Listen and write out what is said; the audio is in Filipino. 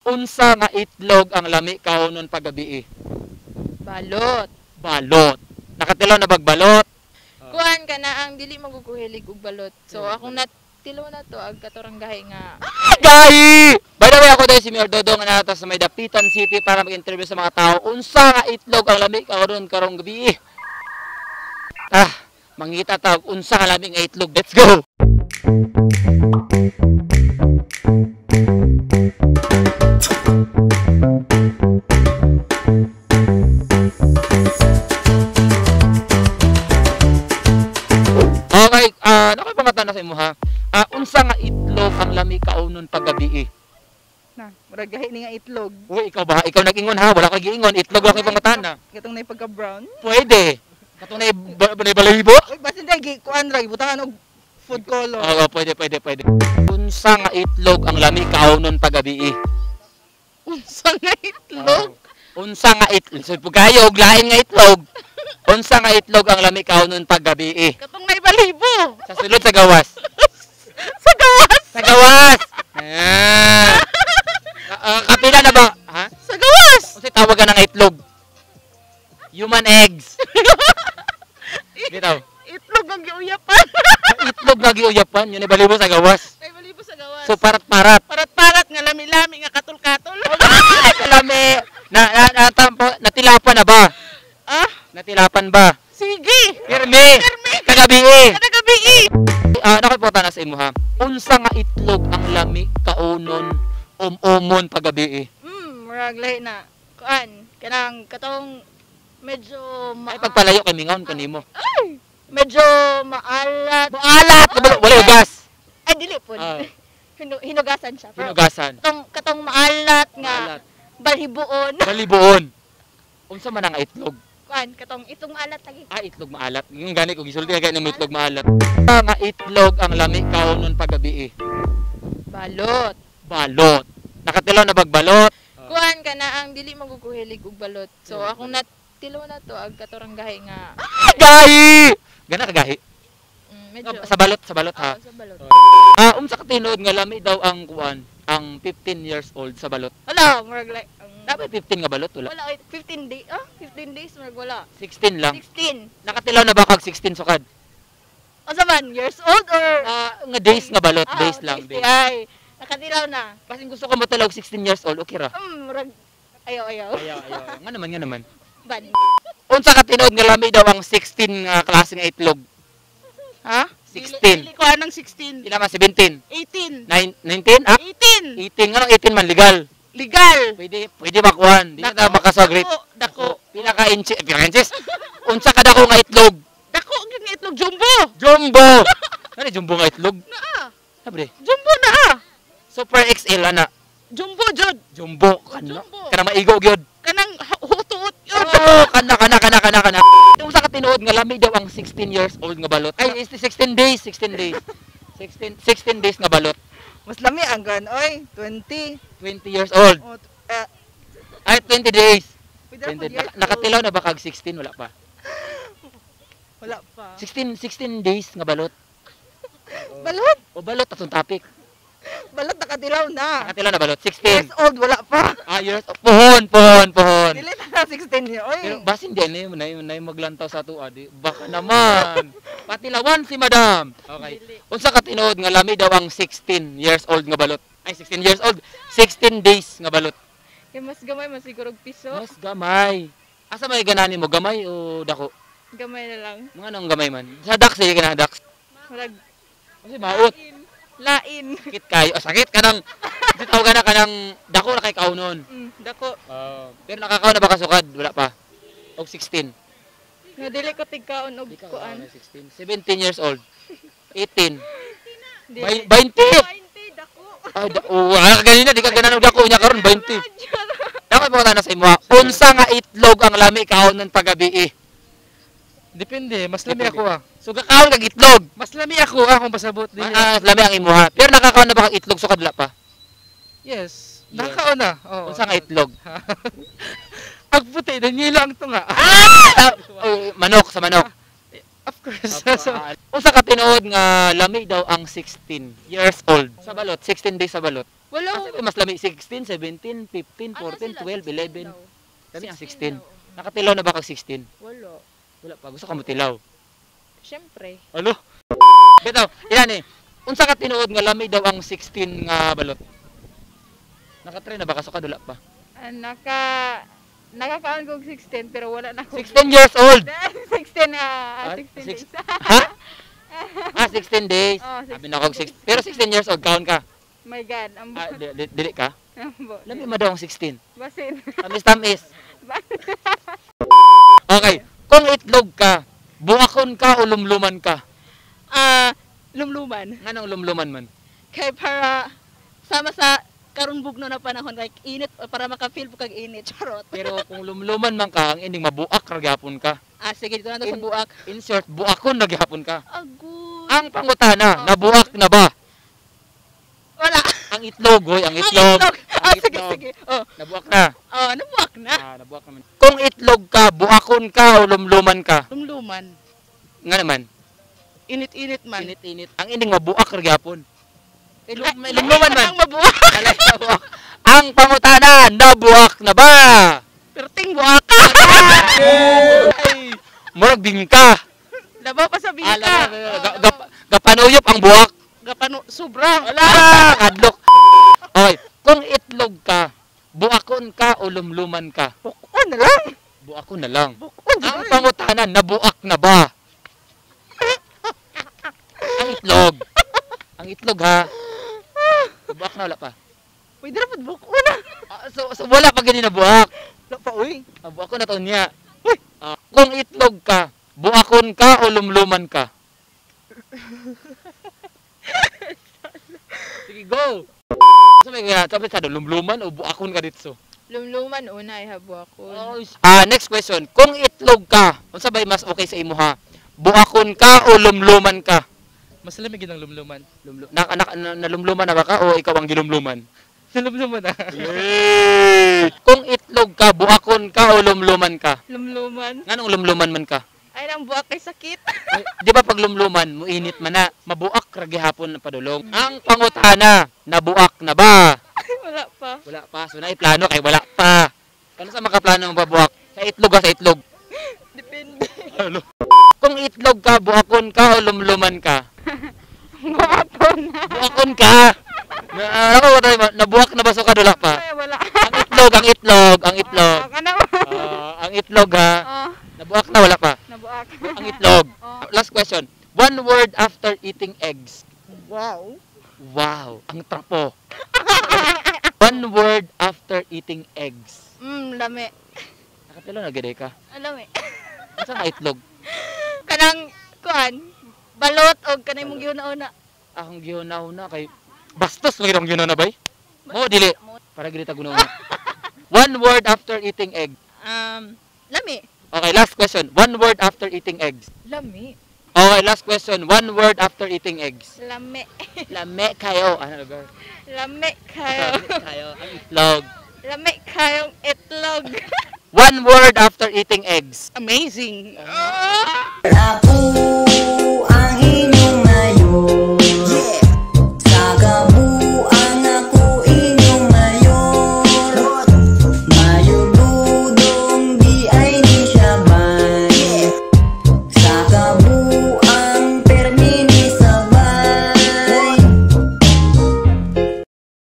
Unsa nga itlog ang lami kaunon paggabi? Balot. Balot. Nakatilaw na bagbalot. Kuhan ka na ang dili maguguhilig og balot. So akong natilo na to ag katorang gahi nga. Gahi! By the way, ako dahil si Mayor Dodong na nata sa may Dapitan City para mag-interview sa mga tao. Unsa nga itlog ang lami kaunon karong gabi? Mangita tawag unsa nga lami nga itlog. Let's go! Okay, nakapangatan na sa imo ha. Unsa nga itlog ang lami kaunon paggabi? Na, murag gahi ni nga itlog. Uy, ikaw ba? Ikaw nag-ingon ha? Wala ka giingon. Itlog lang kay pangatan na. Katong nay pagka-brown. Pwede. Katong na balahibo? Uy, basin day gi kuan ra butangan og food color. Oo, pwede. Unsa nga itlog ang lami kaunon paggabi? Unsa nga itlog? Unsa nga itlog? So, pugayo, lain nga itlog. Unsa nga itlog ang lami kaunon paggabi? Katong nay balibo. Sa sulod sa gawas. Sa gawas. Sa gawas! Kapila na ba? Ha? Sa gawas. Kasi tawagan ng itlog. Human eggs. Bitaw. Itlog ang giuyapan. Itlog nga giuyapan, yun ay balibo sa gawas. Nay balibo sa gawas. So parat-parat. Parat-parat nga lami-lami nga katul-katul. Kalami. Natilapan na ba? Natilapan ba? Sige. Pirmi. Kagabi. Kadagabi. Nakipunta na sa imo ha. Unsa nga itlog ang lami kaunon umon paggabi? Murag lahi na. Kuan, kanang katong medyo Ay pagpalayo kay mingaon kanimo. medyo maalat. Maalat. Wala gas. Ay dili po. Hinugasan siya. Pero Hinugasan. katong maalat nga Maalat. balhibuon. Balibuon. Unsa man ang itlog? Kuan, katong itong maalat lagi. Itlog maalat. Yung gani ko gisulti kay ng itlog maalat. Nga itlog ang lami kaunon paggabi. Balot. Balot. Nakatilaw na bagbalot. Kuhan ka na ang dili maguguhilig og balot. So akong natilo na to ag katorang gahi nga. Gahi! Gana ka gahi? Medyo Sa balot ha. sa balot. Unsa ka tinuod nga lami daw ang kuan, ang 15 years old sa balot. Wala, murag like Dapat 15 nga balot wala. wala 15 days. 15 days murag wala. 16 lang. 16. Nakatilaw na ba kag 16 sukad? Asa man, years old or Nga days nga balot, days lang. 60, ay, nakadilaw na. Kasi gusto ko matalog 16 years old, okay ra. Murag ayaw. Ayaw. Nga naman. Ban. Unsa ka tinuod nga lami daw ang 16 nga klase nga itlog? Ha? 16. Dili ko anang 16. Pila man 17? 18. 19? 18. 18 nga 18 man legal. Legal. Pwede makuhan. Di na makasagrit. Dako. Pila ka inches? Unsa ka dako nga itlog? Dako gyud nga itlog jumbo. Jumbo. Ano jumbo nga itlog? Naa. Sabre. Jumbo na. Super XL ana. Jumbo jud. Jumbo kana. Jumbo. Kana maigo gyud. Kanang hutuot yun. Oh, kana. Unsa ka tinuod nga lami daw ang 16 years old nga balot? Ay, 16 days. 16 days nga balot. Mas lami ang gan oy, 20. 20 years old. Oh, Ay, 20 days. pwede ra po years Nakatilaw na ba kag 16 wala pa? Wala pa. 16 days nga balot. Balot. O balot atong topic. Balot nakadilaw na. Nakatilaw na balot 16. Years old wala pa. Years pohon. Dili na 16 niya. Oy. Pero basin di na maglantaw sa tuwa di. Baka naman. Patilawan si madam. Okay. Unsa ka tinuod nga lami daw ang 16 years old nga balot? Ay 16 years old. 16 days nga balot. Kay mas gamay mas siguro og piso. Mas gamay. Asa may ganani mo gamay o dako? Gamay na lang. Mga anong gamay man? Sa dax sige ka na dax. Murag Kasi maot. lain. Sakit kayo. Sakit ka nang bitaw ka na kanang dako na kay kaunon. Dako. Pero nakakaon na ba kasukad? Wala pa. Og 16. Nga dili ko tigkaon og Di ka kuan. 16. 17 years old. 18. Dili. 20. 20 dako. Ganina di ka ganan og dako nya karon 20. Dapat mo na sa imo. Unsa nga itlog ang lami kaunon paggabi? Depende, mas lami ako So gakaon kag itlog. Mas lami ako kung pasabot din. Lami ang imuha. Pero nakakaon na ba kag itlog sukad wala pa? Yes. Nakakaon na. Oo. Unsa nga itlog? Ang puti, Danilo ang tunga. Manok sa manok. Of course. Unsa ka tinuod nga lami daw ang 16 years old sa balot, 16 days sa balot. Wala. Kasi mas lami 16, 17, 15, 14, 12, 11. Kami ang 16. Nakatilaw na ba kag 16? Wala. Wala pa. Gusto ka mo tilaw. Siyempre. Alo? Bitaw, yan eh. Unsa ka tinuod nga lami daw ang 16 nga balot? Nakatry na ba kaso ka dula pa? Nakakaon ko 16 pero wala na ko. 16 years old. 16 Six- days. Ha? 16 days. Oh, Sabi na ako 6. Pero 16 years old kaon ka. My God, Dili ka? Lami ma daw ang 16. basin. Tamis. Okay. Kung itlog ka, buakon ka o lumluman ka? Lumluman. Nganong lumluman man? Kay para sama sa karong bugno na panahon like init para maka-feel po kag init. Charot. Pero kung lumluman man ka, ang ending mabuak ra gyapon ka. Sige dito na to sa buak. In short, buakon na gyapon ka. Agoy. Ang pangutana, nabuak na ba? Wala. Ang itlog, hoy, ang itlog. Ang Sige, itlog. sige. Oh, Nabuak na. nabuak na. Nabuak naman. Kung itlog ka, buakon ka o lumluman ka? Lumluman. Nga naman, Init-init man. init-init. Ang ending mabuak ra gyapon. May lumluman man. Ang mabuak. Alay, nabuak. Ang pangutana, nabuak na ba? Perting buak. Ay, murag bingka. Labaw pa sa bingka. Gapanuyop ang buwak. Gapano sobra. Wala! Kadlok. Okay, kung itlog ka, buakon ka o lumluman ka? Bukon na lang. Buakon na lang. Bukon na Ang lang. pangutanan, nabuak na ba? Ang itlog. Ang itlog ha. Nabuak na, wala pa. Pwede na po bukon na. So wala pa ganyan nabuak. Wala pa, uy. Nabuak na to niya. Kung itlog ka, buakon ka o lumluman ka? Sige, go! Sabi sa lumluman o buakon ka dito? Lumluman una ay habo ako. Next question. Kung itlog ka, unsa bay mas okay sa imo ha? Buakon ka o lumluman ka? Mas lamig ang lumluman. Nalumluman na ba ka o ikaw ang gilumluman? Lumluman na. Yay! Kung itlog ka, buakon ka o lumluman ka? Lumluman. Nganong lumluman man ka? Ay, nang buak kay sakit. Ay, di ba pag lumluman, muinit man na, mabuak ra gihapon na padulong. Ang pangutana, nabuak na ba? Wala pa. Wala pa. So plano kay wala pa. Kano sa makaplano mo babuak? Sa itlog ka, sa itlog. Depende. Ano? Kung itlog ka, buakon ka o lumluman ka? Buakon na. Buakon ka! Nabuak na ba so ka dula pa? Ay, wala. Ang itlog, ang itlog, ang itlog. Ano? Ang itlog ha. Nabuak na, wala pa. Nabuak. Ang itlog. Oh. Last question. One word after eating eggs. Wow. Wow, ang trapo. One word after eating eggs. Lami. Nakapilo na gede ka. Lami. Asa nga itlog? Kanang kuan balot og kanay mong giuna-una. Akong gihunaw-na kay bastos lagi akong gihunaw na bay. Mo dili para gid ta gunaw. One word after eating egg. Lami. Okay, last question. One word after eating eggs. Lami. Okay, last question. One word after eating eggs. Lami. Lame kayo. Ano lugar? Lami kayo. Kayo. Ang itlog. Lami kayong itlog. One word after eating eggs. Amazing. Apo